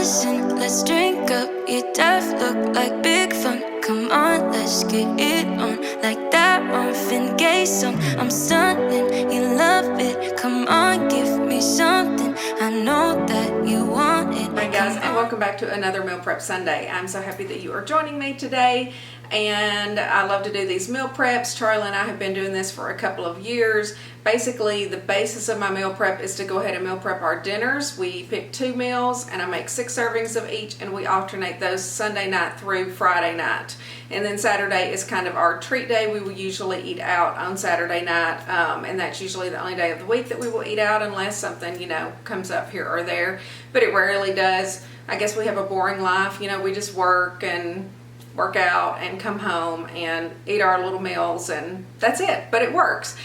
listen, let's drink up. Your death look like big fun. Come on, let's get it on. Like that Marvin Gaye song. I'm stunning, you love it. Come on, give me something. I know that you want it. Hi guys, and welcome back to another Meal Prep Sunday. I'm so happy that you are joining me today. And I love to do these meal preps. Charlie and I have been doing this for a couple of years. Basically, the basis of my meal prep is to go ahead and meal prep our dinners. We pick 2 meals and I make 6 servings of each, and we alternate those Sunday night through Friday night. And then Saturday is kind of our treat day. We will usually eat out on Saturday night, and that's usually the only day of the week that we will eat out unless something, comes up here or there. But it rarely does. I guess we have a boring life. We just work out and come home and eat our little meals, and that's it, but it works.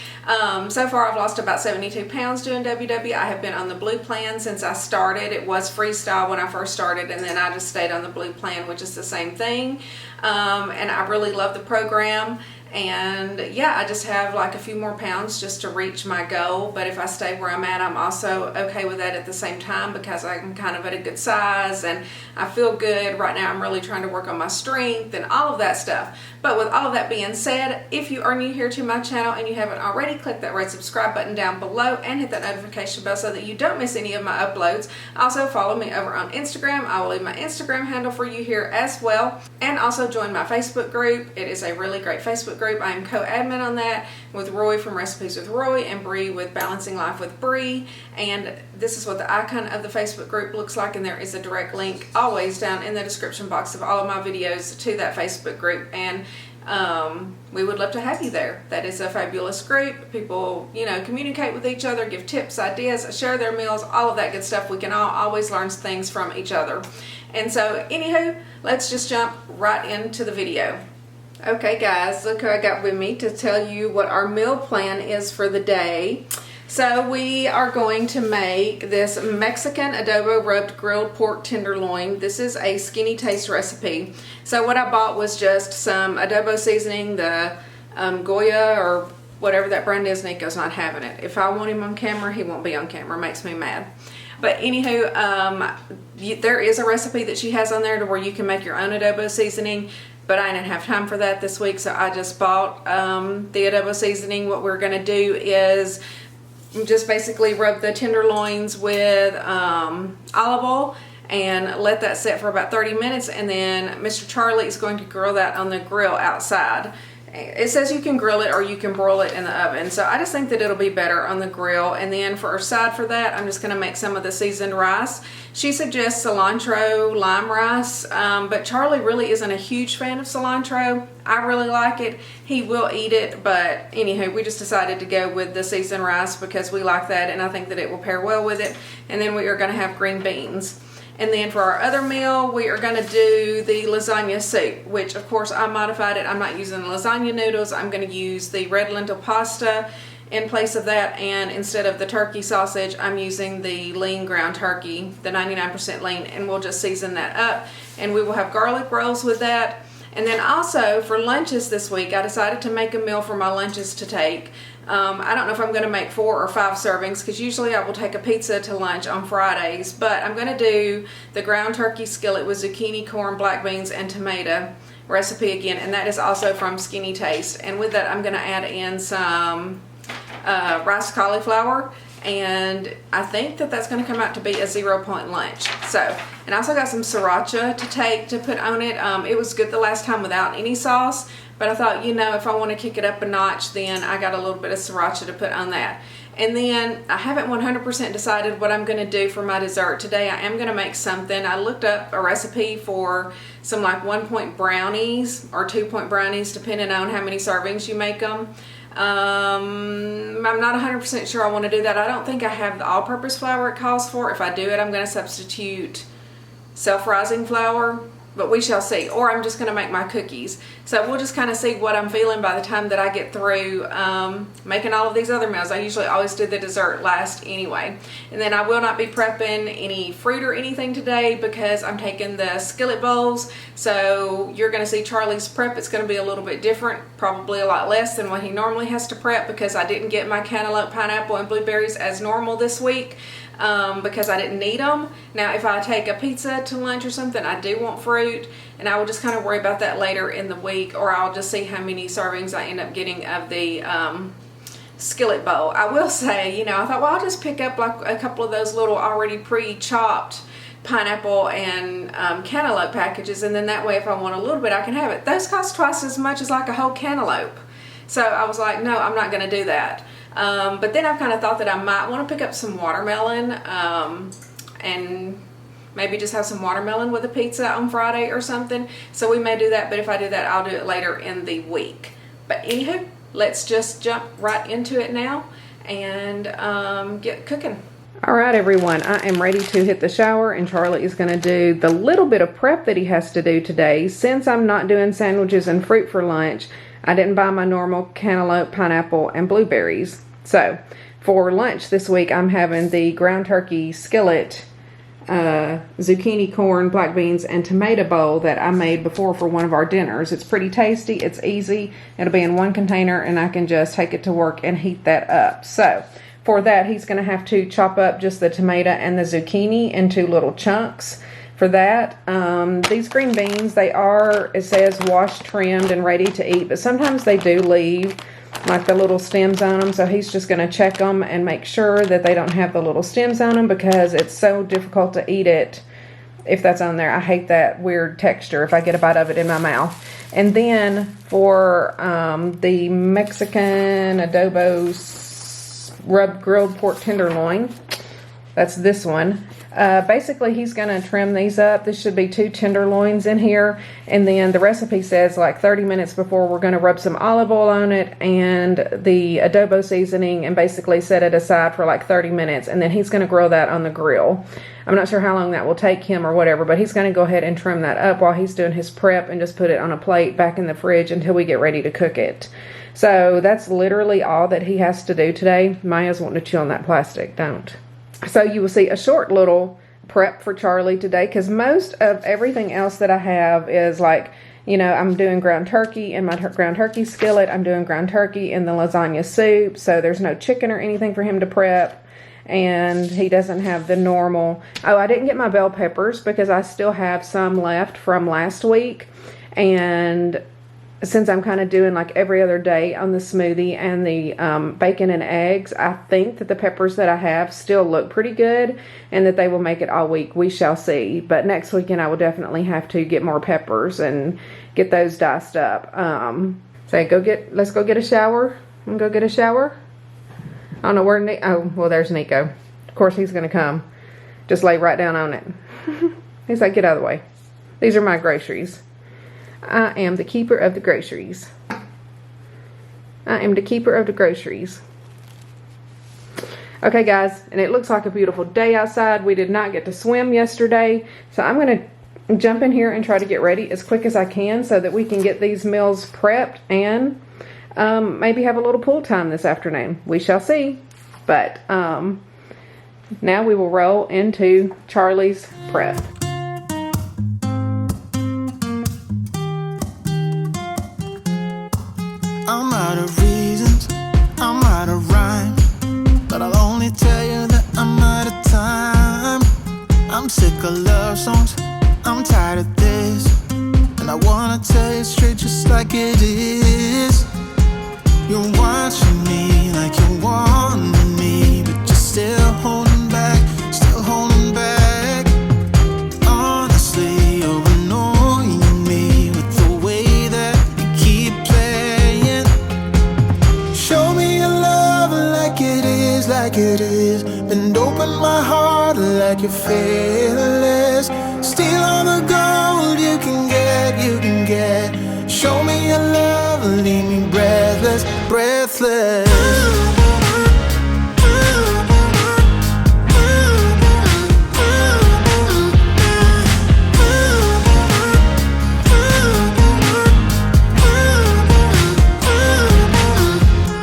So far I've lost about 72 pounds doing WW. I have been on the blue plan since I started. It was freestyle when I first started, and then I just stayed on the blue plan, which is the same thing. And I really love the program. And yeah, I just have like a few more pounds just to reach my goal. But if I stay where I'm at, I'm also okay with that at the same time, because I'm kind of at a good size and I feel good. Right now I'm really trying to work on my strength and all of that stuff. But with all of that being said, if you are new here to my channel and you haven't already, click that red subscribe button down below and hit that notification bell so that you don't miss any of my uploads. Also follow me over on Instagram. I will leave my Instagram handle for you here as well. And also join my Facebook group. It is a really great Facebook group. I am co-admin on that with Roy from Recipes with Roy and Bree with Balancing Life with Bree. And this is what the icon of the Facebook group looks like, and there is a direct link always down in the description box of all of my videos to that Facebook group. And we would love to have you there. That is a fabulous group. People, communicate with each other, give tips, ideas, share their meals, all of that good stuff. We can all always learn things from each other. And so, anywho, let's just jump right into the video. Okay guys, look who I got with me to tell you what our meal plan is for the day. So we are going to make this Mexican adobo rubbed grilled pork tenderloin. This is a Skinnytaste recipe. So what I bought was just some adobo seasoning, the Goya or whatever that brand is. Nico's not having it. If I want him on camera, he won't be on camera. It makes me mad. But anywho, there is a recipe that she has on there to where you can make your own adobo seasoning. But I didn't have time for that this week, so I just bought the adobo seasoning. What we're going to do is just basically rub the tenderloins with olive oil and let that set for about 30 minutes, and then Mr. Charlie is going to grill that on the grill outside. It says you can grill it or you can broil it in the oven, so I just think that it'll be better on the grill. And then for our side for that, I'm just going to make some of the seasoned rice. She suggests cilantro lime rice, but Charlie really isn't a huge fan of cilantro. I really like it. He will eat it, but anywho, we just decided to go with the seasoned rice because we like that, and I think that it will pair well with it. And then we are going to have green beans. And then for our other meal, we are going to do the lasagna soup, which of course I modified it. I'm not using the lasagna noodles. I'm going to use the red lentil pasta in place of that, and instead of the turkey sausage, I'm using the lean ground turkey, the 99% lean, and we'll just season that up. And we will have garlic rolls with that. And then also for lunches this week, I decided to make a meal for my lunches to take. I don't know if I'm going to make 4 or 5 servings, because usually I will take a pizza to lunch on Fridays, but I'm going to do the ground turkey skillet with zucchini, corn, black beans, and tomato recipe again, and that is also from Skinnytaste. And with that, I'm going to add in some rice cauliflower, and I think that that's going to come out to be a 0-point lunch. So, and I also got some sriracha to put on it. It was good the last time without any sauce, but I thought, if I want to kick it up a notch, then I got a little bit of sriracha to put on that. And then I haven't 100% decided what I'm going to do for my dessert today. I am going to make something. I looked up a recipe for some like 1-point brownies or 2-point brownies, depending on how many servings you make them. I'm not 100% sure I want to do that. I don't think I have the all-purpose flour it calls for. If I do it, I'm going to substitute self-rising flour. but we shall see. Or I'm just going to make my cookies. So we'll just kind of see what I'm feeling by the time that I get through making all of these other meals. I usually always do the dessert last anyway. And then I will not be prepping any fruit or anything today because I'm taking the skillet bowls. So you're going to see Charlie's prep. It's going to be a little bit different, probably a lot less than what he normally has to prep because I didn't get my cantaloupe, pineapple, and blueberries as normal this week. because I didn't need them. Now, if I take a pizza to lunch or something, I do want fruit, and I will just kind of worry about that later in the week, or I'll just see how many servings I end up getting of the skillet bowl. I will say, you know, I thought, well, I'll just pick up like a couple of those little already pre-chopped pineapple and cantaloupe packages, and then that way if I want a little bit I can have it. Those cost twice as much as like a whole cantaloupe. So I was like, no, I'm not going to do that. But then I've kind of thought that I might want to pick up some watermelon and maybe just have some watermelon with a pizza on Friday or something. So we may do that, but if I do that, I'll do it later in the week. But anywho, let's just jump right into it now and get cooking. All right, everyone, I am ready to hit the shower, and Charlie is going to do the little bit of prep that he has to do today. Since I'm not doing sandwiches and fruit for lunch, I didn't buy my normal cantaloupe, pineapple, and blueberries. So for lunch this week, I'm having the ground turkey skillet, zucchini, corn, black beans, and tomato bowl that I made before for one of our dinners. It's pretty tasty. It's easy. It'll be in one container, and I can just take it to work and heat that up. So for that, he's going to have to chop up just the tomato and the zucchini into little chunks. For that, these green beans, they are, it says, washed, trimmed, and ready to eat, but sometimes they do leave like the little stems on them, so he's just going to check them and make sure that they don't have the little stems on them, because it's so difficult to eat it if that's on there. I hate that weird texture if I get a bite of it in my mouth. And then for the Mexican Adobo rubbed grilled pork tenderloin, that's this one. Basically, he's going to trim these up. This should be 2 tenderloins in here. And then the recipe says like 30 minutes before, we're going to rub some olive oil on it and the adobo seasoning, and basically set it aside for like 30 minutes. And then he's going to grill that on the grill. I'm not sure how long that will take him or whatever, but he's going to go ahead and trim that up while he's doing his prep, and just put it on a plate back in the fridge until we get ready to cook it. So that's literally all that he has to do today. Maya's wanting to chew on that plastic. Don't. So you will see a short little prep for Charlie today, because most of everything else that I have is like, you know, I'm doing ground turkey in my ground turkey skillet. I'm doing ground turkey in the lasagna soup. So there's no chicken or anything for him to prep. And he doesn't have the normal. Oh, I didn't get my bell peppers because I still have some left from last week. And since I'm kind of doing like every other day on the smoothie and the bacon and eggs, I think that the peppers that I have still look pretty good, and that they will make it all week. We shall see. But next weekend I will definitely have to get more peppers and get those diced up. So let's go get a shower. And go get a shower. I don't know where oh, well, there's Nico. Of course he's going to come. Just lay right down on it. He's like, get out of the way. These are my groceries. I am the keeper of the groceries. I am the keeper of the groceries. Okay, guys, and it looks like a beautiful day outside. We did not get to swim yesterday, so I'm going to jump in here and try to get ready as quick as I can so that we can get these meals prepped and maybe have a little pool time this afternoon. We shall see. But now we will roll into Charlie's prep. I'm out of reasons, I'm out of rhyme, but I'll only tell you that I'm out of time. I'm sick of love songs, I'm tired of this, and I wanna tell you straight just like it is. You're watching me like you want me, but you're still holding back, still holding back. Honestly, you're annoying me with the way that you keep playing. Show me your love like it is. Bend open my heart like you're fearless. Steal all the gold you can get. Show me your love, leave me breathless, breathless.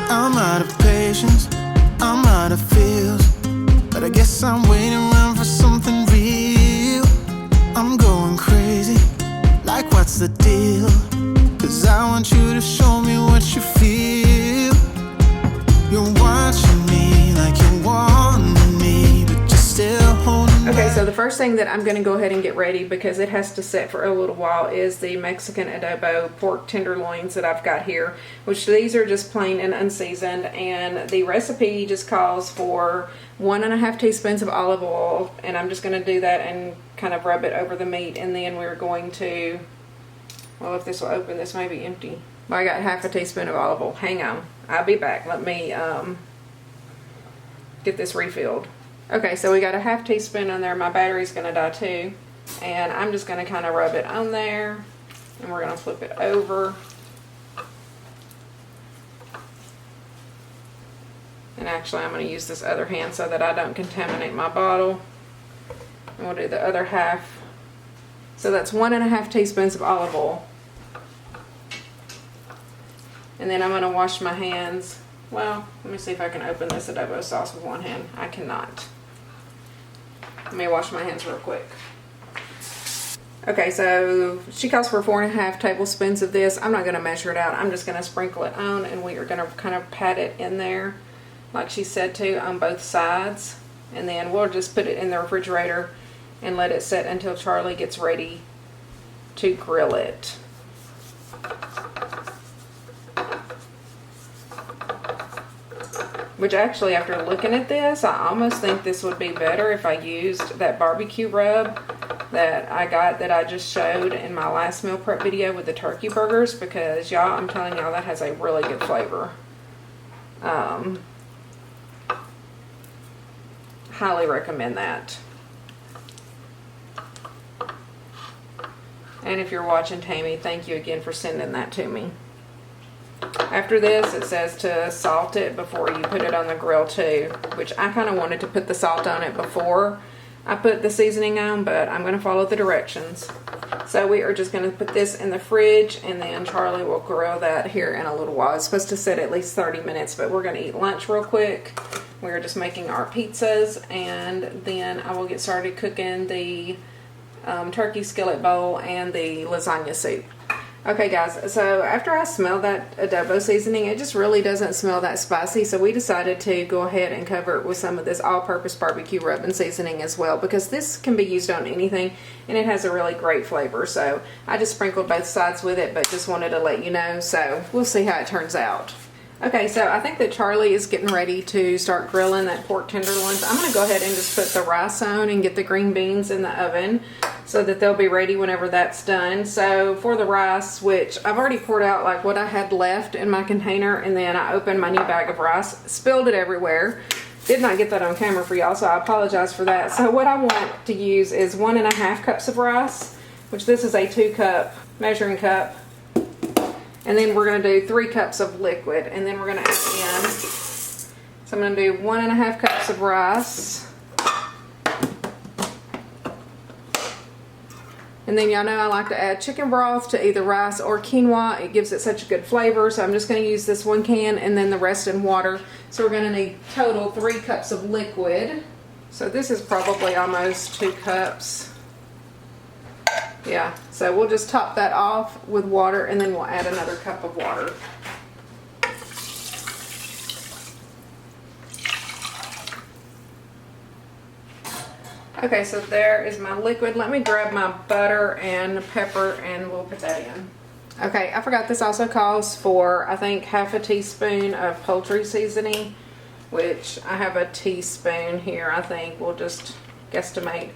I'm out of patience, I'm out of feels, but I guess I'm waiting around for something real. I'm going crazy, like what's the deal? 'Cause I want you to show me what you feel. You're watching me like you want me, but you're first thing that I'm going to go ahead and get ready, because it has to set for a little while, is the Mexican adobo pork tenderloins that I've got here, which these are just plain and unseasoned, and the recipe just calls for 1.5 teaspoons of olive oil, and I'm just going to do that and kind of rub it over the meat, and then we're going to, well, if this will open, this may be empty. Well, I got 1/2 teaspoon of olive oil. Hang on, I'll be back. Let me get this refilled. Okay, so we got 1/2 teaspoon on there. My battery's going to die too. And I'm just going to kind of rub it on there. And we're going to flip it over. And actually I'm going to use this other hand so that I don't contaminate my bottle. And we'll do the other half. So that's 1.5 teaspoons of olive oil. And then I'm going to wash my hands. Well, let me see if I can open this adobo sauce with one hand. I cannot. Let me wash my hands real quick. Okay, so she calls for 4.5 tablespoons of this. I'm not going to measure it out. I'm just going to sprinkle it on, and we are going to kind of pat it in there, like she said to, on both sides. And then we'll just put it in the refrigerator and let it set until Charlie gets ready to grill it. Which actually, after looking at this, I almost think this would be better if I used that barbecue rub that I got, that I just showed in my last meal prep video with the turkey burgers, because y'all, I'm telling y'all, that has a really good flavor. Highly recommend that. And if you're watching, Tammy, thank you again for sending that to me. After this, it says to salt it before you put it on the grill too, which I kind of wanted to put the salt on it before I put the seasoning on, but I'm going to follow the directions. So we are just going to put this in the fridge, and then Charlie will grill that here in a little while. It's supposed to sit at least 30 minutes, but we're going to eat lunch real quick. We're just making our pizzas, and then I will get started cooking the turkey skillet bowl and the lasagna soup. Okay guys, so after I smelled that adobo seasoning, it just really doesn't smell that spicy, so we decided to go ahead and cover it with some of this all-purpose barbecue rub and seasoning as well, because this can be used on anything and it has a really great flavor. So I just sprinkled both sides with it, but just wanted to let you know, so we'll see how it turns out. Okay, so I think that Charlie is getting ready to start grilling that pork tenderloins. I'm going to go ahead and just put the rice on and get the green beans in the oven so that they'll be ready whenever that's done. So for the rice, which I've already poured out like what I had left in my container, and then I opened my new bag of rice, spilled it everywhere. Did not get that on camera for y'all, so I apologize for that. So what I want to use is 1.5 cups of rice, which this is a 2-cup measuring cup. And then we're going to do 3 cups of liquid, and then we're going to add in. So I'm going to do 1.5 cups of rice. And then y'all know I like to add chicken broth to either rice or quinoa. It gives it such a good flavor. So I'm just going to use this 1 can and then the rest in water. So we're going to need total 3 cups of liquid. So this is probably almost 2 cups. Yeah, so we'll just top that off with water, and then we'll add another cup of water. Okay, so there is my liquid. Let me grab my butter and pepper, and we'll put that in. Okay, I forgot this also calls for, I think, 1/2 teaspoon of poultry seasoning, which I have a teaspoon here, I think. We'll just guesstimate.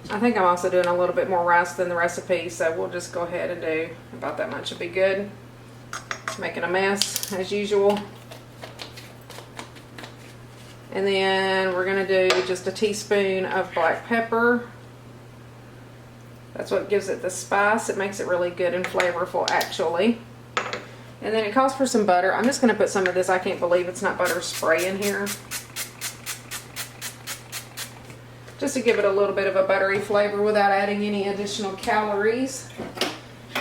I think I'm also doing a little bit more rice than the recipe, so we'll just go ahead and do about that much. It'll be good. Making a mess as usual. And then we're going to do just a teaspoon of black pepper. That's what gives it the spice. It makes it really good and flavorful, actually. And then it calls for some butter. I'm just going to put some of this. I can't believe it's not butter spray in here. Just to give it a little bit of a buttery flavor without adding any additional calories.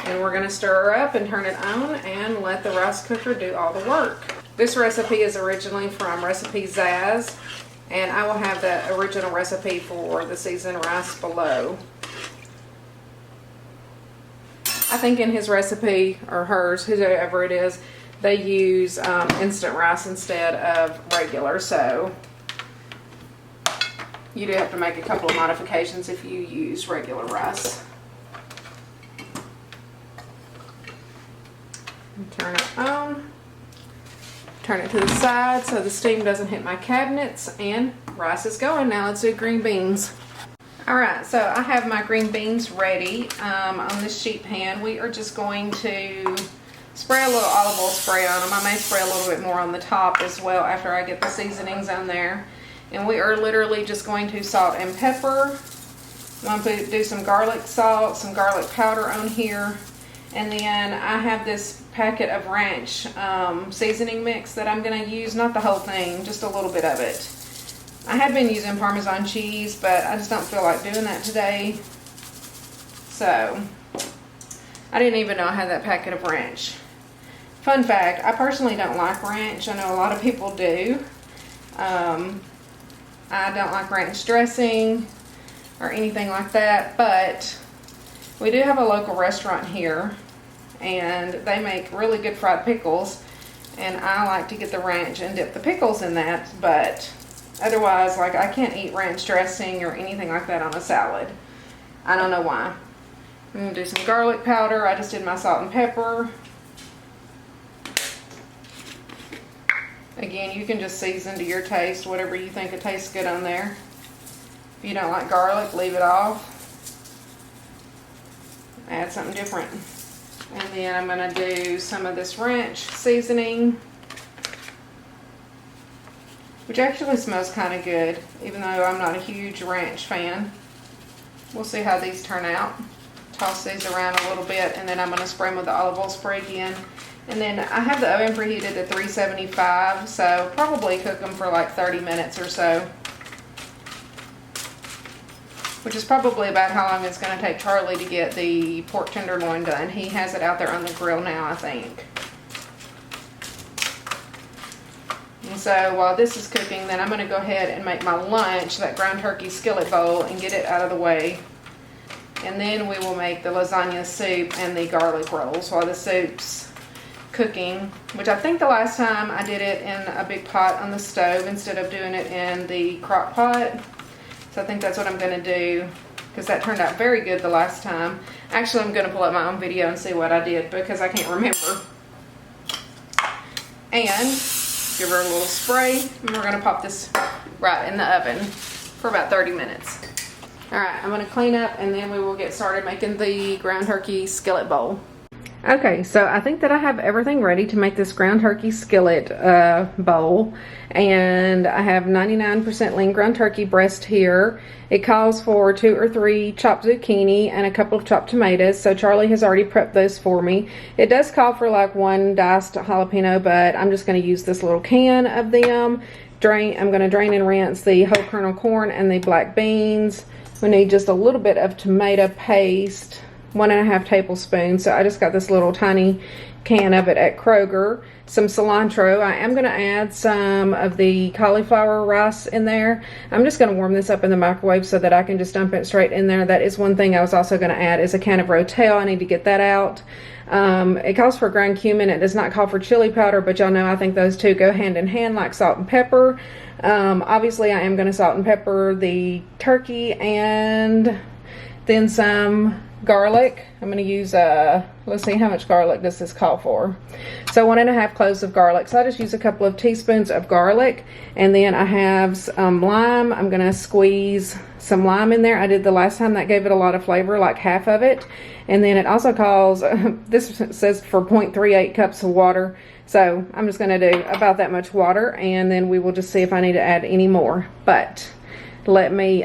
And we're going to stir her up and turn it on and let the rice cooker do all the work. This recipe is originally from Recipe Zaz, and I will have the original recipe for the seasoned rice below. I think in his recipe, or hers, whoever it is, they use instant rice instead of regular, so you do have to make a couple of modifications if you use regular rice. Turn it on. Turn it to the side so the steam doesn't hit my cabinets, and rice is going. Now let's do green beans. Alright, so I have my green beans ready on this sheet pan. We are just going to spray a little olive oil spray on them. I may spray a little bit more on the top as well after I get the seasonings on there. And we are literally just going to salt and pepper. I'm going to do some garlic salt, some garlic powder on here. And then I have this packet of ranch seasoning mix that I'm going to use, not the whole thing, just a little bit of it. I had been using Parmesan cheese, but I just don't feel like doing that today. So, I didn't even know I had that packet of ranch. Fun fact, I personally don't like ranch. I know a lot of people do. I don't like ranch dressing or anything like that, but we do have a local restaurant here, and they make really good fried pickles, and I like to get the ranch and dip the pickles in that, but otherwise, like, I can't eat ranch dressing or anything like that on a salad. I don't know why. I'm going to do some garlic powder. I just did my salt and pepper. Again, you can just season to your taste, whatever you think it tastes good on there. If you don't like garlic, leave it off. Add something different. And then I'm going to do some of this ranch seasoning, which actually smells kind of good, even though I'm not a huge ranch fan. We'll see how these turn out. Toss these around a little bit, and then I'm going to spray them with the olive oil spray again. And then I have the oven preheated at 375, so probably cook them for like 30 minutes or so. Which is probably about how long it's going to take Charlie to get the pork tenderloin done. He has it out there on the grill now, I think. And so while this is cooking, then I'm going to go ahead and make my lunch, that ground turkey skillet bowl, and get it out of the way. And then we will make the lasagna soup and the garlic rolls while the soup's cooking, which I think the last time I did it in a big pot on the stove instead of doing it in the crock pot. So I think that's what I'm going to do, because that turned out very good the last time. Actually, I'm going to pull up my own video and see what I did, because I can't remember. And give her a little spray, and we're going to pop this right in the oven for about 30 minutes. Alright, I'm going to clean up, and then we will get started making the ground turkey skillet bowl. Okay, so I think that I have everything ready to make this ground turkey skillet bowl, and I have 99% lean ground turkey breast here. It calls for 2 or 3 chopped zucchini and a couple of chopped tomatoes, so Charlie has already prepped those for me. It does call for like 1 diced jalapeno, but I'm just going to use this little can of them. I'm going to drain and rinse the whole kernel corn and the black beans. We need just a little bit of tomato paste, 1.5 tablespoons. So I just got this little tiny can of it at Kroger. Some cilantro. I am going to add some of the cauliflower rice in there. I'm just going to warm this up in the microwave so that I can just dump it straight in there. That is one thing I was also going to add, is a can of Rotel. I need to get that out. It calls for ground cumin. It does not call for chili powder, but y'all know I think those two go hand in hand like salt and pepper. Obviously I am going to salt and pepper the turkey, and then some garlic. I'm going to use, let's see, how much garlic does this call for? So 1.5 cloves of garlic. So I just use a couple of teaspoons of garlic, and then I have lime. I'm going to squeeze some lime in there. I did the last time. That gave it a lot of flavor, like half of it. And then it also calls, this says for 0.38 cups of water. So I'm just going to do about that much water, and then we will just see if I need to add any more. But let me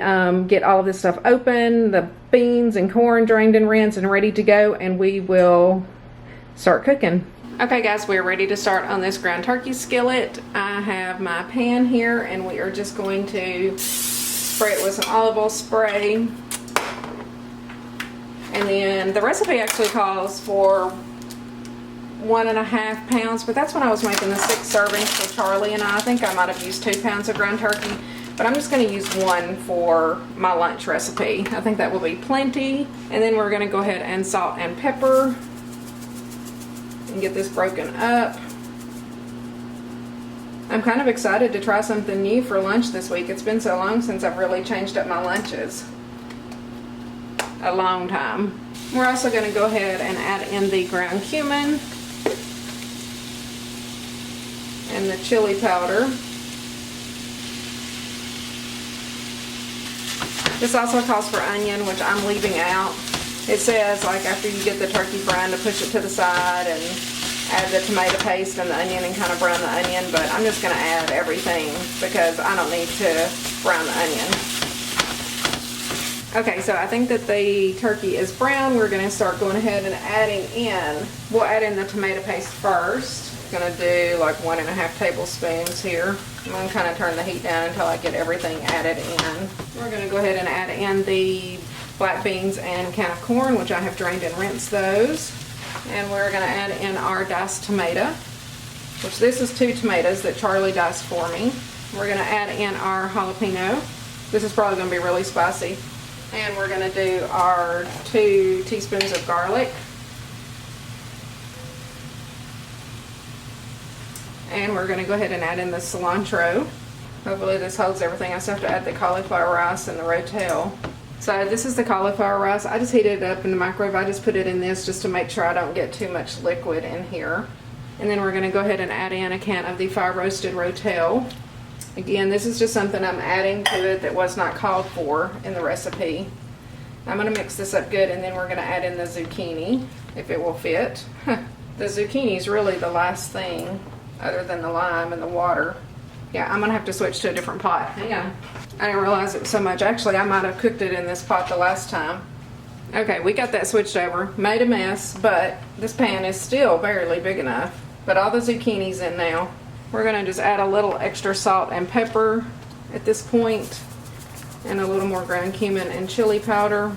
get all of this stuff open, the beans and corn drained and rinsed and ready to go, and we will start cooking. Okay guys, we're ready to start on this ground turkey skillet. I have my pan here, and we are just going to spray it with some olive oil spray. And then the recipe actually calls for 1.5 pounds, but that's when I was making the 6 servings for Charlie and I think I might have used 2 pounds of ground turkey. But I'm just going to use 1 for my lunch recipe. I think that will be plenty. And then we're going to go ahead and salt and pepper and get this broken up. I'm kind of excited to try something new for lunch this week. It's been so long since I've really changed up my lunches. A long time. We're also going to go ahead and add in the ground cumin and the chili powder. This also calls for onion, which I'm leaving out. It says, like, after you get the turkey brown, to push it to the side and add the tomato paste and the onion and kind of brown the onion, but I'm just going to add everything because I don't need to brown the onion. Okay, so I think that the turkey is brown. We're going to start going ahead and adding in, we'll add in the tomato paste first. I'm going to do like 1.5 tablespoons here. I'm going to kind of turn the heat down until I get everything added in. We're going to go ahead and add in the black beans and can of corn, which I have drained and rinsed those. And we're going to add in our diced tomato, which this is 2 tomatoes that Charlie diced for me. We're going to add in our jalapeno. This is probably going to be really spicy. And we're going to do our 2 teaspoons of garlic. And we're going to go ahead and add in the cilantro. Hopefully this holds everything. I still have to add the cauliflower rice and the rotel. So this is the cauliflower rice. I just heated it up in the microwave. I just put it in this just to make sure I don't get too much liquid in here. And then we're going to go ahead and add in a can of the fire roasted rotel. Again, this is just something I'm adding to it that was not called for in the recipe. I'm going to mix this up good, and then we're going to add in the zucchini, if it will fit. The zucchini is really the last thing other than the lime and the water. Yeah, I'm going to have to switch to a different pot. Hang on. I didn't realize it was so much. Actually, I might have cooked it in this pot the last time. Okay, we got that switched over. Made a mess, but this pan is still barely big enough. But all the zucchini's in now. We're going to just add a little extra salt and pepper at this point, and a little more ground cumin and chili powder.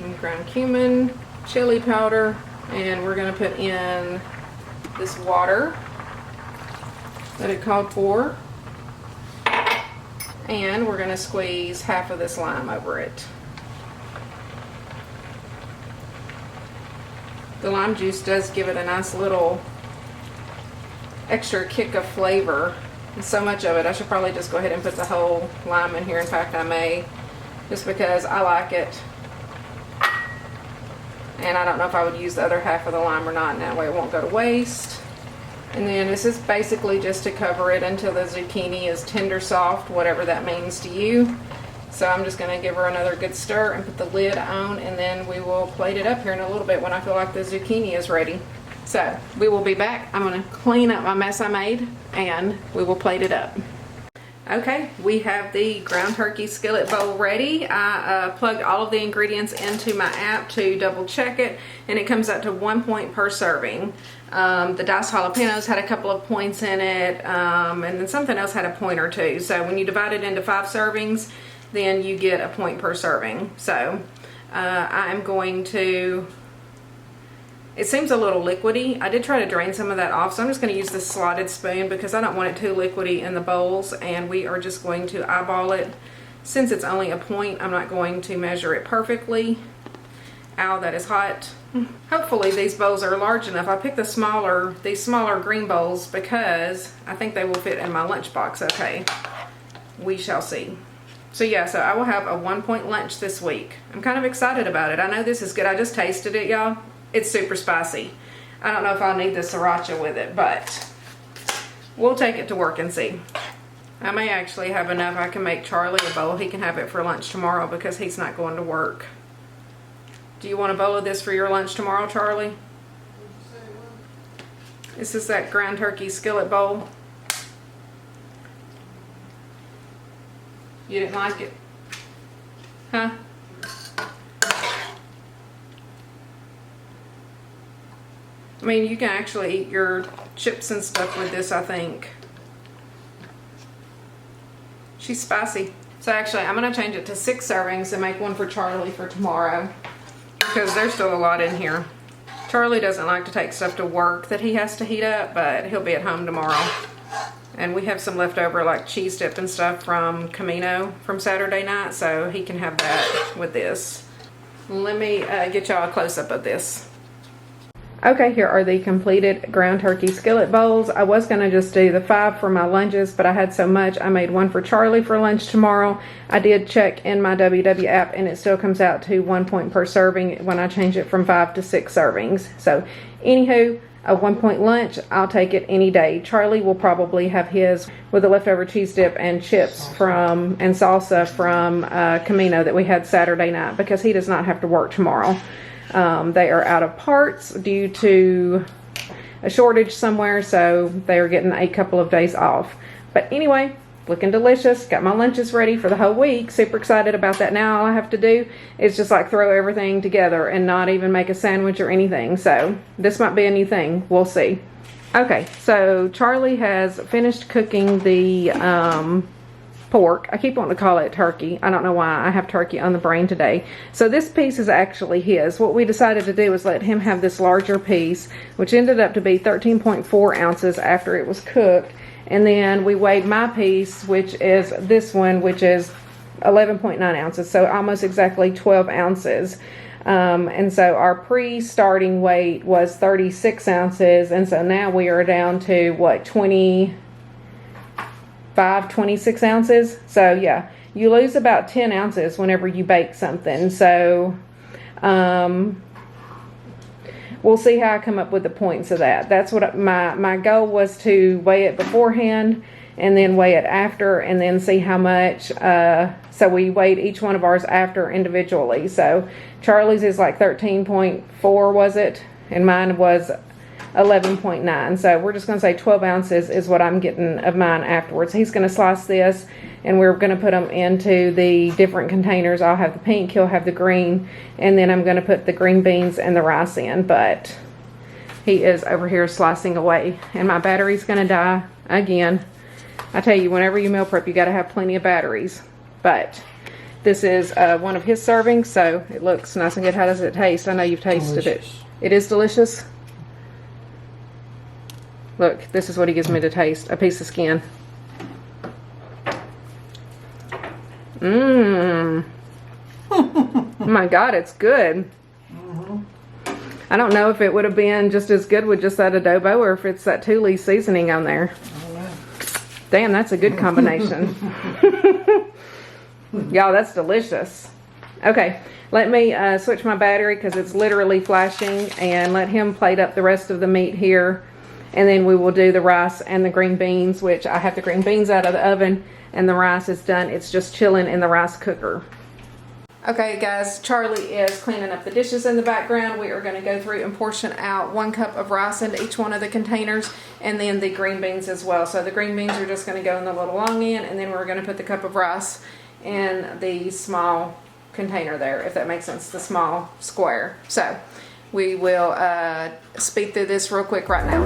And ground cumin, chili powder, and we're going to put in this water that it called for. And we're going to squeeze half of this lime over it. The lime juice does give it a nice little extra kick of flavor. And so much of it, I should probably just go ahead and put the whole lime in here. In fact, I may, just because I like it. And I don't know if I would use the other half of the lime or not, and that way it won't go to waste. And then this is basically just to cover it until the zucchini is tender soft, whatever that means to you. So I'm just going to give her another good stir and put the lid on, and then we will plate it up here in a little bit when I feel like the zucchini is ready. So we will be back. I'm going to clean up my mess I made, and we will plate it up. Okay, we have the ground turkey skillet bowl ready. I plugged all of the ingredients into my app to double check it, and it comes up to 1 point per serving. The diced jalapenos had a couple of points in it, and then something else had a point or two. So when you divide it into 5 servings, then you get a point per serving. So I'm going to, it seems a little liquidy. I did try to drain some of that off, so I'm just going to use this slotted spoon because I don't want it too liquidy in the bowls, and we are just going to eyeball it. Since it's only a point, I'm not going to measure it perfectly. Ow, that is hot. Hopefully these bowls are large enough. I picked these smaller green bowls because I think they will fit in my lunchbox okay. We shall see. So yeah, so I will have a 1 point lunch this week. I'm kind of excited about it. I know this is good. I just tasted it, y'all. It's super spicy. I don't know if I'll need the sriracha with it, but we'll take it to work and see. I may actually have enough. I can make Charlie a bowl. He can have it for lunch tomorrow because he's not going to work. Do you want a bowl of this for your lunch tomorrow, Charlie? This is that ground turkey skillet bowl. You didn't like it? Huh? I mean, you can actually eat your chips and stuff with this, I think. She's spicy. So actually, I'm going to change it to 6 servings and make one for Charlie for tomorrow, because there's still a lot in here. Charlie doesn't like to take stuff to work that he has to heat up, but he'll be at home tomorrow. And we have some leftover like cheese dip and stuff from Camino from Saturday night, so he can have that with this. Let me get y'all a close-up of this. Okay, here are the completed ground turkey skillet bowls. I was going to just do the 5 for my lunches, but I had so much. I made 1 for Charlie for lunch tomorrow. I did check in my WW app, and it still comes out to 1 point per serving when I change it from 5 to 6 servings. So, anywho, a 1 point lunch, I'll take it any day. Charlie will probably have his with the leftover cheese dip and chips and salsa from Camino that we had Saturday night, because he does not have to work tomorrow. They are out of parts due to a shortage somewhere, so they are getting a couple of days off. But anyway, looking delicious. Got my lunches ready for the whole week. Super excited about that. Now all I have to do is just like throw everything together and not even make a sandwich or anything. So this might be a new thing. We'll see. Okay, so Charlie has finished cooking the pork. I keep wanting to call it turkey. I don't know why. I have turkey on the brain today. So this piece is actually his. What we decided to do was let him have this larger piece, which ended up to be 13.4 ounces after it was cooked. And then we weighed my piece, which is this one, which is 11.9 ounces. So almost exactly 12 ounces. And so our pre-starting weight was 36 ounces. And so now we are down to what, 26 ounces. So yeah, you lose about 10 ounces whenever you bake something. So we'll see how I come up with the points of that. That's what my goal was, to weigh it beforehand and then weigh it after, and then see how much. So we weighed each one of ours after individually. So Charlie's is like 13.4, was it? And mine was 11.9. So we're just going to say 12 ounces is what I'm getting of mine afterwards. He's going to slice this, and we're going to put them into the different containers. I'll have the pink, he'll have the green, and then I'm going to put the green beans and the rice in. But he is over here slicing away, and my battery's going to die again. I tell you, whenever you meal prep, you got to have plenty of batteries. But this is one of his servings, so it looks nice and good. How does it taste? I know you've tasted it. It is delicious. Look, this is what he gives me to taste. A piece of skin. Mmm. Oh my God, it's good. I don't know if it would have been just as good with just that adobo, or if it's that Thule seasoning on there. Damn, that's a good combination. Y'all, that's delicious. Okay, let me switch my battery because it's literally flashing, and let him plate up the rest of the meat here. And then we will do the rice and the green beans, which I have the green beans out of the oven, and the rice is done. It's just chilling in the rice cooker. Okay guys, Charlie is cleaning up the dishes in the background. We are going to go through and portion out 1 cup of rice into each one of the containers, and then the green beans as well. So the green beans are just going to go in the little long end, and then we're going to put the cup of rice in the small container there, if that makes sense, the small square. So we will speed through this real quick right now.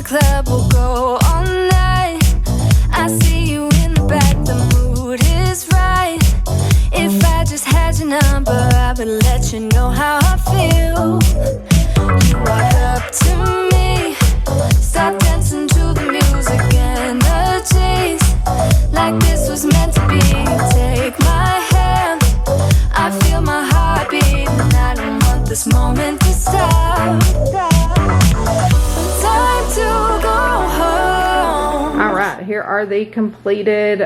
Club will go all night. I see you in the back, the mood is right. If I just had your number, I would let you know how I feel. You walk up to me, start dancing to the music, energies like this was meant to be. Take my hand, I feel my heart beat, and I don't want this moment to stop. Alright, here are the completed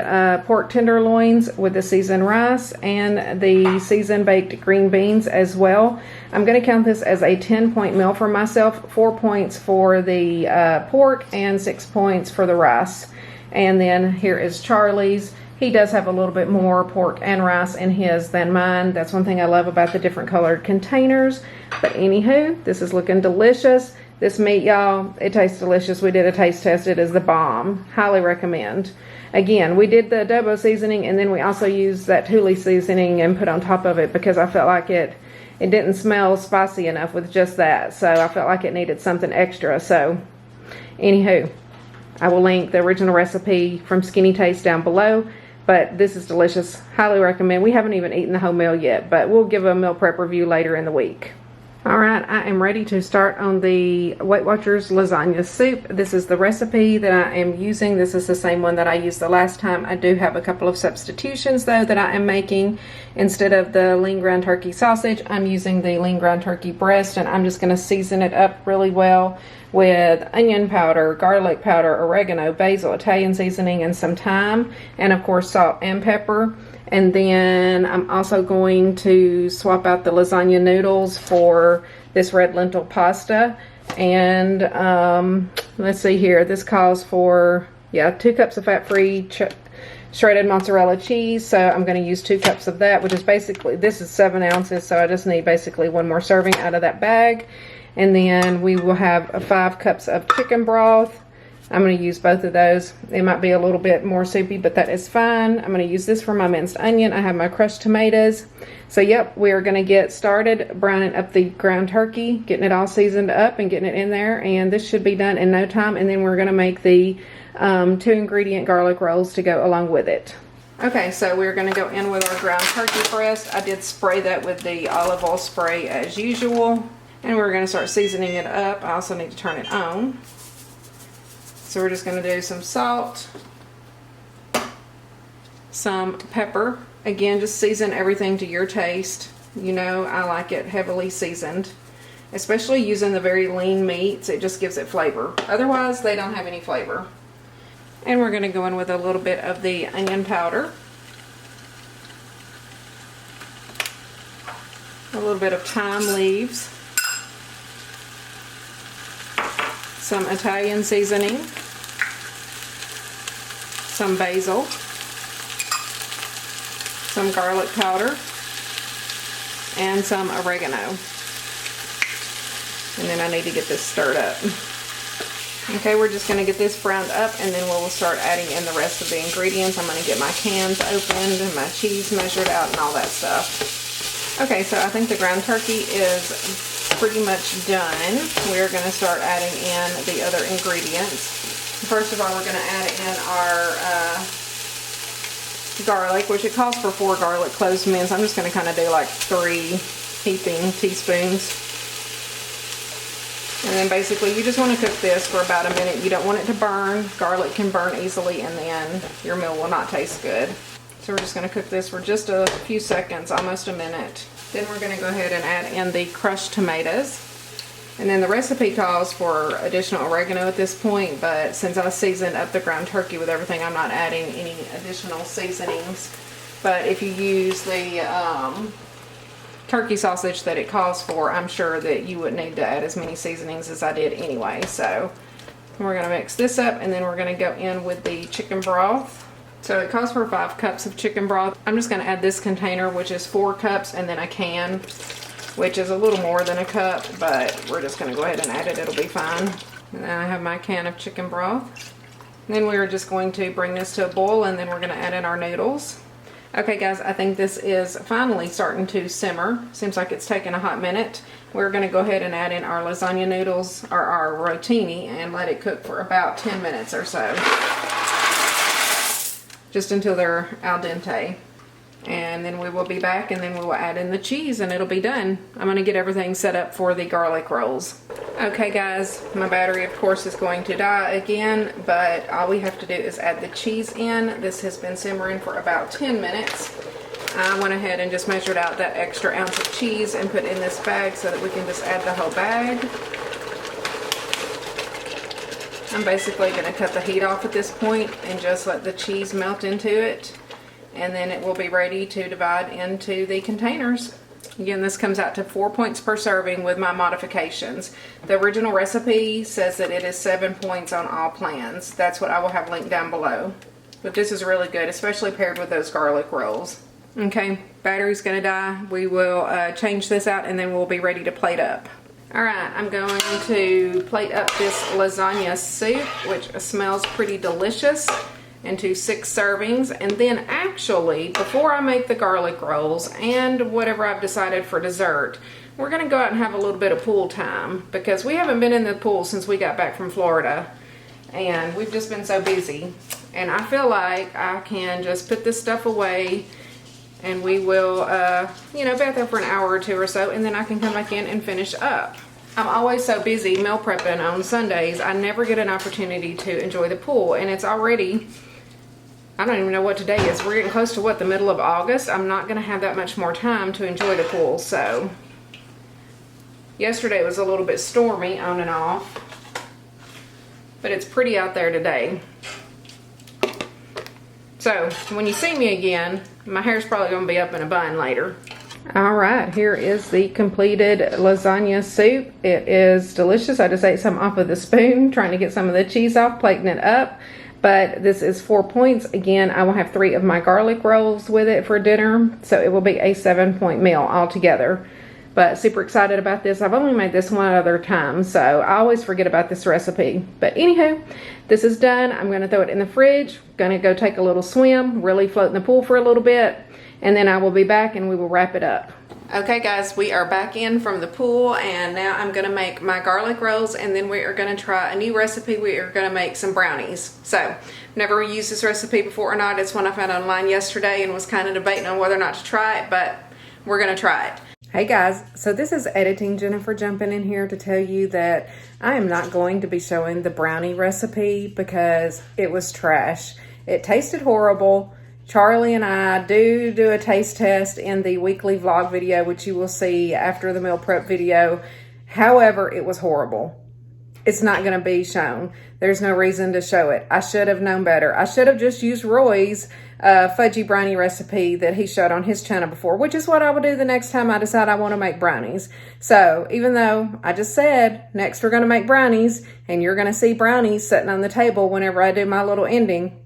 pork tenderloins with the seasoned rice and the seasoned baked green beans as well. I'm going to count this as a 10-point meal for myself. 4 points for the pork and 6 points for the rice. And then here is Charlie's. He does have a little bit more pork and rice in his than mine. That's one thing I love about the different colored containers. But anywho, this is looking delicious. This meat, y'all, it tastes delicious. We did a taste test. It is the bomb. Highly recommend. Again, we did the adobo seasoning, and then we also used that Thule seasoning and put on top of it because I felt like it didn't smell spicy enough with just that. So I felt like it needed something extra. So, anywho, I will link the original recipe from Skinnytaste down below. But this is delicious. Highly recommend. We haven't even eaten the whole meal yet, but we'll give a meal prep review later in the week. Alright, I am ready to start on the Weight Watchers Lasagna Soup. This is the recipe that I am using. This is the same one that I used the last time. I do have a couple of substitutions though that I am making. Instead of the lean ground turkey sausage, I'm using the lean ground turkey breast, and I'm just going to season it up really well with onion powder, garlic powder, oregano, basil, Italian seasoning, and some thyme, and of course salt and pepper. And then I'm also going to swap out the lasagna noodles for this red lentil pasta. And let's see here, this calls for 2 cups of fat-free shredded mozzarella cheese. So I'm going to use 2 cups of that, which is basically, this is 7 ounces, so I just need basically 1 more serving out of that bag. And then we will have 5 cups of chicken broth. I'm going to use both of those. It might be a little bit more soupy, but that is fine. I'm going to use this for my minced onion. I have my crushed tomatoes. So yep, we are going to get started browning up the ground turkey, getting it all seasoned up and getting it in there. And this should be done in no time. And then we're going to make the 2 ingredient garlic rolls to go along with it. Okay, so we're going to go in with our ground turkey breast. I did spray that with the olive oil spray as usual. And we're going to start seasoning it up. I also need to turn it on. So we're just going to do some salt, some pepper. Again, just season everything to your taste. You know, I like it heavily seasoned, especially using the very lean meats. It just gives it flavor. Otherwise, they don't have any flavor. And we're going to go in with a little bit of the onion powder, a little bit of thyme leaves, some Italian seasoning, some basil, some garlic powder, and some oregano. And then I need to get this stirred up. Okay, we're just going to get this browned up, and then we'll start adding in the rest of the ingredients. I'm going to get my cans opened and my cheese measured out and all that stuff. Okay, so I think the ground turkey is pretty much done. We're going to start adding in the other ingredients. First of all, we're going to add in our garlic, which it calls for 4 garlic cloves minced. I'm just going to kind of do like 3 heaping teaspoons. And then basically you just want to cook this for about a minute. You don't want it to burn. Garlic can burn easily and then your meal will not taste good. So we're just going to cook this for just a few seconds, almost a minute. Then we're going to go ahead and add in the crushed tomatoes. And then the recipe calls for additional oregano at this point, but since I seasoned up the ground turkey with everything, I'm not adding any additional seasonings. But if you use the turkey sausage that it calls for, I'm sure that you wouldn't need to add as many seasonings as I did anyway. So we're going to mix this up, and then we're going to go in with the chicken broth. So it calls for 5 cups of chicken broth. I'm just going to add this container, which is 4 cups, and then a can, which is a little more than a cup, but we're just going to go ahead and add it. It'll be fine. And then I have my can of chicken broth. And then we're just going to bring this to a boil, and then we're going to add in our noodles. Okay guys, I think this is finally starting to simmer. Seems like it's taken a hot minute. We're going to go ahead and add in our lasagna noodles, or our rotini, and let it cook for about 10 minutes or so. Just until they're al dente. And then we will be back, and then we will add in the cheese, and it'll be done. I'm going to get everything set up for the garlic rolls. Okay guys, my battery of course is going to die again, but all we have to do is add the cheese in. This has been simmering for about 10 minutes. I went ahead and just measured out that extra ounce of cheese and put in this bag so that we can just add the whole bag. I'm basically going to cut the heat off at this point and just let the cheese melt into it. And then it will be ready to divide into the containers. Again, this comes out to 4 points per serving with my modifications. The original recipe says that it is 7 points on all plans. That's what I will have linked down below. But this is really good, especially paired with those garlic rolls. Okay, battery's gonna die. We will change this out, and then we'll be ready to plate up. Alright, I'm going to plate up this lasagna soup, which smells pretty delicious, into 6 servings. And then actually, before I make the garlic rolls and whatever I've decided for dessert, we're going to go out and have a little bit of pool time, because we haven't been in the pool since we got back from Florida, and we've just been so busy. And I feel like I can just put this stuff away and we will, you know, be out there for an hour or two or so, and then I can come back in and finish up. I'm always so busy meal prepping on Sundays, I never get an opportunity to enjoy the pool, and it's already, I don't even know what today is. We're getting close to what, the middle of August? I'm not gonna have that much more time to enjoy the pool, so. Yesterday was a little bit stormy on and off, but it's pretty out there today. So when you see me again, my hair's probably gonna be up in a bun later. All right, here is the completed lasagna soup. It is delicious. I just ate some off of the spoon, trying to get some of the cheese off, plating it up. But this is 4 points. Again, I will have 3 of my garlic rolls with it for dinner, so it will be a 7-point meal altogether. But super excited about this. I've only made this one other time, so I always forget about this recipe. But anywho, this is done. I'm gonna throw it in the fridge. Gonna go take a little swim, really float in the pool for a little bit, and then I will be back and we will wrap it up. Okay guys, we are back in from the pool, and now I'm gonna make my garlic rolls, and then we are gonna try a new recipe. We are gonna make some brownies. So, never used this recipe before or not. It's one I found online yesterday and was kind of debating on whether or not to try it, but we're gonna try it. Hey guys, so this is Editing Jennifer jumping in here to tell you that I am not going to be showing the brownie recipe because it was trash. It tasted horrible. Charlie and I do a taste test in the weekly vlog video, which you will see after the meal prep video. However, it was horrible. It's not going to be shown. There's no reason to show it. I should have known better. I should have just used Roy's fudgy brownie recipe that he showed on his channel before, which is what I will do the next time I decide I want to make brownies. So even though I just said next we're going to make brownies, and you're going to see brownies sitting on the table whenever I do my little ending,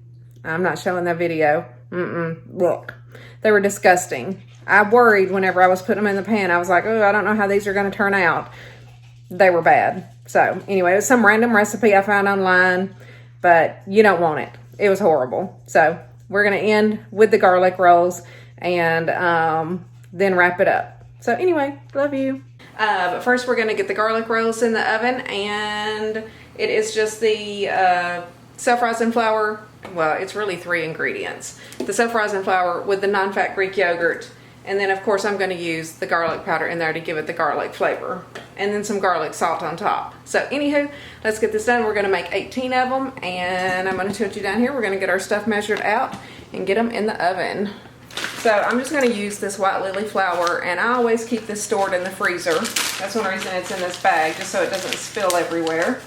I'm not showing that video. Look, they were disgusting. I worried whenever I was putting them in the pan. I was like, oh, I don't know how these are going to turn out. They were bad. So anyway, it was some random recipe I found online, but you don't want it. It was horrible. So we're going to end with the garlic rolls and then wrap it up. So anyway, love you. But first we're going to get the garlic rolls in the oven, and it is just the self-rising flour. Well, it's really 3 ingredients. The self-rising flour with the non-fat Greek yogurt, and then of course I'm going to use the garlic powder in there to give it the garlic flavor, and then some garlic salt on top. So anywho, let's get this done. We're going to make 18 of them, and I'm going to tilt you down here. We're going to get our stuff measured out and get them in the oven. So I'm just going to use this white lily flour, and I always keep this stored in the freezer. That's one reason it's in this bag, just so it doesn't spill everywhere.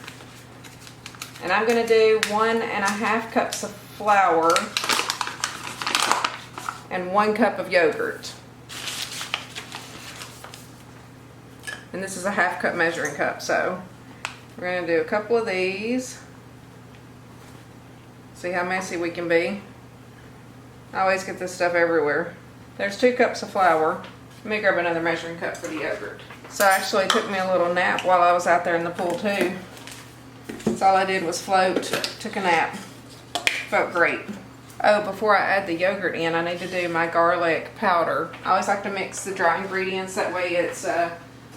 And I'm going to do 1.5 cups of flour and 1 cup of yogurt. And this is a 1/2 cup measuring cup, so we're going to do a couple of these. See how messy we can be? I always get this stuff everywhere. There's 2 cups of flour. Let me grab another measuring cup for the yogurt. So actually it took me a little nap while I was out there in the pool too. So all I did was float, took a nap. Felt great. Oh, before I add the yogurt in, I need to do my garlic powder. I always like to mix the dry ingredients, that way it's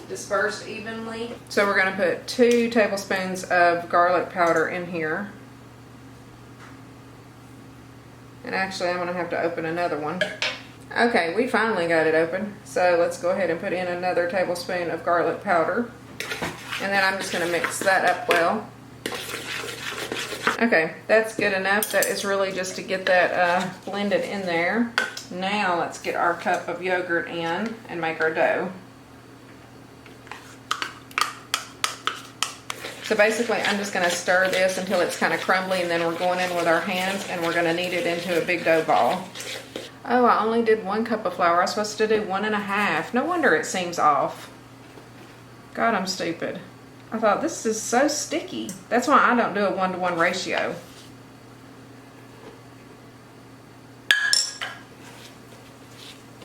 dispersed evenly. So we're going to put 2 tablespoons of garlic powder in here. And actually I'm going to have to open another one. Okay, we finally got it open. So let's go ahead and put in another tablespoon of garlic powder. And then I'm just going to mix that up well. Okay, that's good enough. That is really just to get that blended in there. Now let's get our cup of yogurt in and make our dough. So basically I'm just going to stir this until it's kind of crumbly, and then we're going in with our hands and we're going to knead it into a big dough ball. Oh, I only did 1 cup of flour. I was supposed to do 1.5. No wonder it seems off. God, I'm stupid. I thought, this is so sticky. That's why I don't do a 1-to-1 ratio.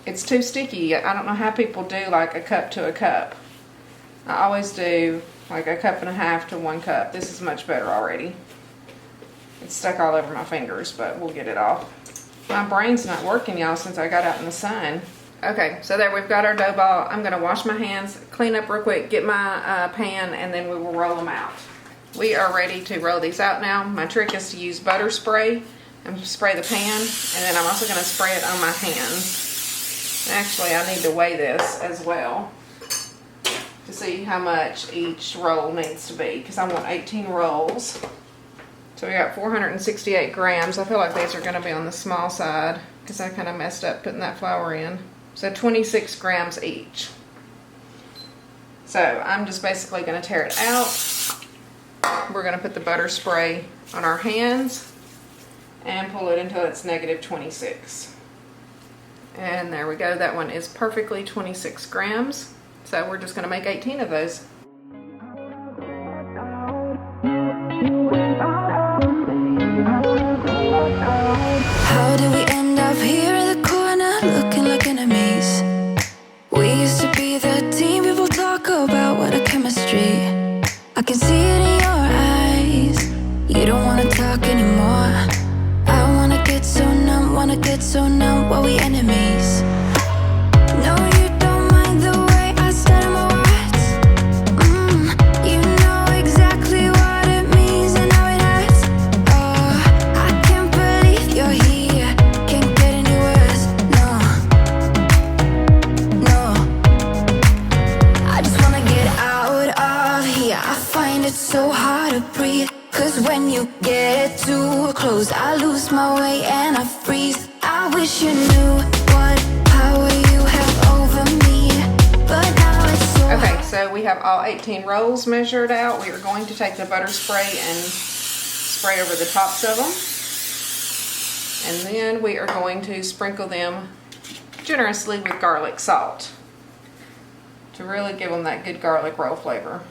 It's too sticky. I don't know how people do like a cup to a cup. I always do like a 1.5 cups to 1 cup. This is much better already. It's stuck all over my fingers, but we'll get it off. My brain's not working, y'all, since I got out in the sun. Okay, so there we've got our dough ball. I'm going to wash my hands, clean up real quick, get my pan, and then we will roll them out. We are ready to roll these out now. My trick is to use butter spray I'm going to spray the pan, and then I'm also going to spray it on my hands. Actually, I need to weigh this as well to see how much each roll needs to be, because I want 18 rolls. So we got 468 grams. I feel like these are going to be on the small side because I kind of messed up putting that flour in. So 26 grams each. So I'm just basically going to tear it out. We're going to put the butter spray on our hands and pull it until it's negative 26. And there we go. That one is perfectly 26 grams. So we're just going to make 18 of those. How did we end up here in the corner looking like enemies? We used to be the team people talk about, what a chemistry. I can see it in your eyes. You don't wanna talk anymore. I wanna get so numb while we enemies. No, you don't mind the way I stutter my words. You know exactly what it means and how it hurts. Oh, I can't believe you're here. Can't get any worse. No. I just wanna get out of here. I find it so hard to breathe. Cause when you get too close, I lose my way and I freeze. I wish you knew what power you have over me, but now it's so Okay, so we have all 18 rolls measured out. We are going to take the butter spray and spray over the tops of them. And then we are going to sprinkle them generously with garlic salt to really give them that good garlic roll flavor.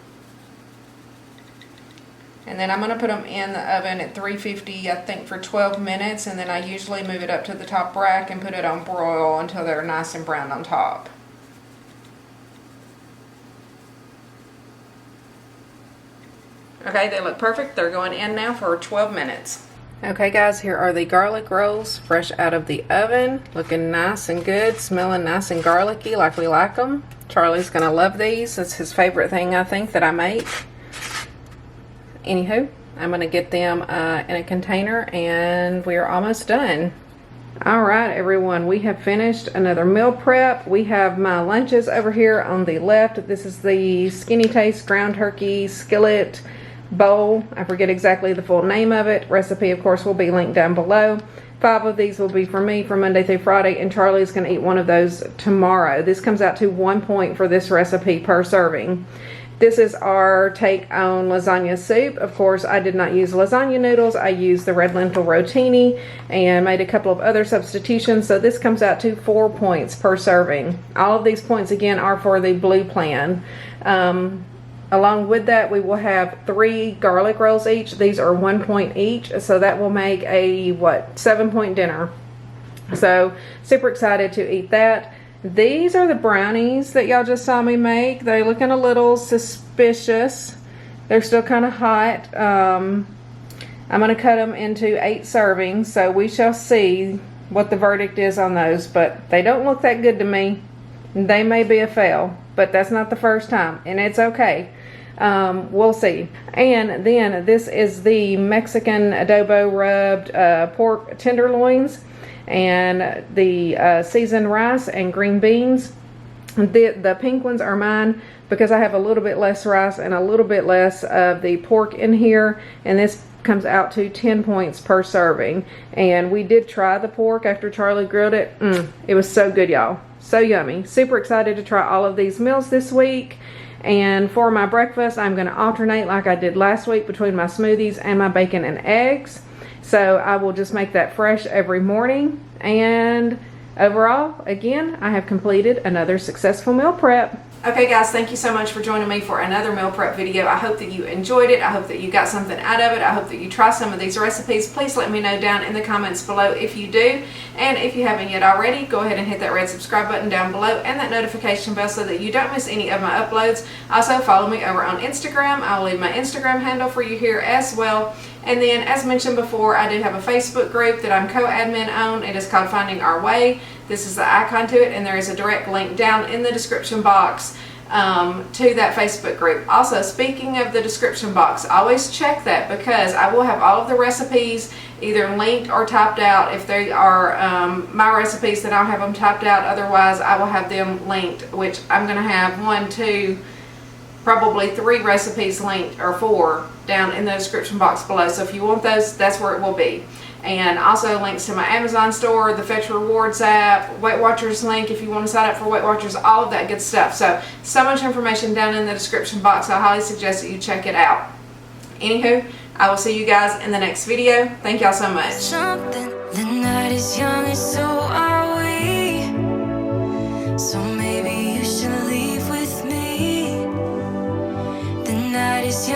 And then I'm going to put them in the oven at 350, I think, for 12 minutes. And then I usually move it up to the top rack and put it on broil until they're nice and brown on top. Okay, they look perfect. They're going in now for 12 minutes. Okay guys, here are the garlic rolls fresh out of the oven. Looking nice and good, smelling nice and garlicky like we like them. Charlie's going to love these. It's his favorite thing, I think, that I make. Anywho, I'm going to get them in a container and we are almost done. Alright everyone, we have finished another meal prep. We have my lunches over here on the left. This is the Skinnytaste Ground Turkey Skillet bowl. I forget exactly the full name of it. Recipe, of course, will be linked down below. 5 of these will be for me for Monday through Friday, and Charlie's going to eat one of those tomorrow. This comes out to 1 point for this recipe per serving. This is our take on lasagna soup. Of course, I did not use lasagna noodles. I used the red lentil rotini and made a couple of other substitutions. So this comes out to 4 points per serving. All of these points, again, are for the blue plan. Along with that, we will have 3 garlic rolls each. These are 1 point each. So that will make a, 7-point dinner. So super excited to eat that. These are the brownies that y'all just saw me make. They're looking a little suspicious. They're still kind of hot. I'm going to cut them into 8 servings, so we shall see what the verdict is on those. But they don't look that good to me. They may be a fail, but that's not the first time, and it's okay. We'll see. And then this is the Mexican adobo rubbed pork tenderloins. And the seasoned rice and green beans. The pink ones are mine because I have a little bit less rice and a little bit less of the pork in here, and this comes out to 10 points per serving. And we did try the pork after Charlie grilled it. It was so good, y'all. So yummy. Super excited to try all of these meals this week. And for my breakfast, I'm going to alternate like I did last week between my smoothies and my bacon and eggs. So I will just make that fresh every morning. And overall, again, I have completed another successful meal prep. Okay guys, thank you so much for joining me for another meal prep video. I hope that you enjoyed it. I hope that you got something out of it. I hope that you try some of these recipes. Please let me know down in the comments below if you do. And if you haven't yet already, go ahead and hit that red subscribe button down below and that notification bell so that you don't miss any of my uploads. Also, follow me over on Instagram. I'll leave my Instagram handle for you here as well. And then, as mentioned before, I do have a Facebook group that I'm co-admin on. It is called Finding Our Way. This is the icon to it, and there is a direct link down in the description box to that Facebook group. Also, speaking of the description box, always check that because I will have all of the recipes either linked or typed out. If they are my recipes, then I'll have them typed out. Otherwise, I will have them linked, which I'm going to have 1, 2, probably 3 recipes linked, or 4, down in the description box below. So if you want those, that's where it will be. And also links to my Amazon store, the Fetch Rewards app, Weight Watchers link if you want to sign up for Weight Watchers, all of that good stuff. So much information down in the description box. I highly suggest that you check it out. Anywho, I will see you guys in the next video. Thank y'all so much. Something, the night is young and so are we. So maybe you should leave with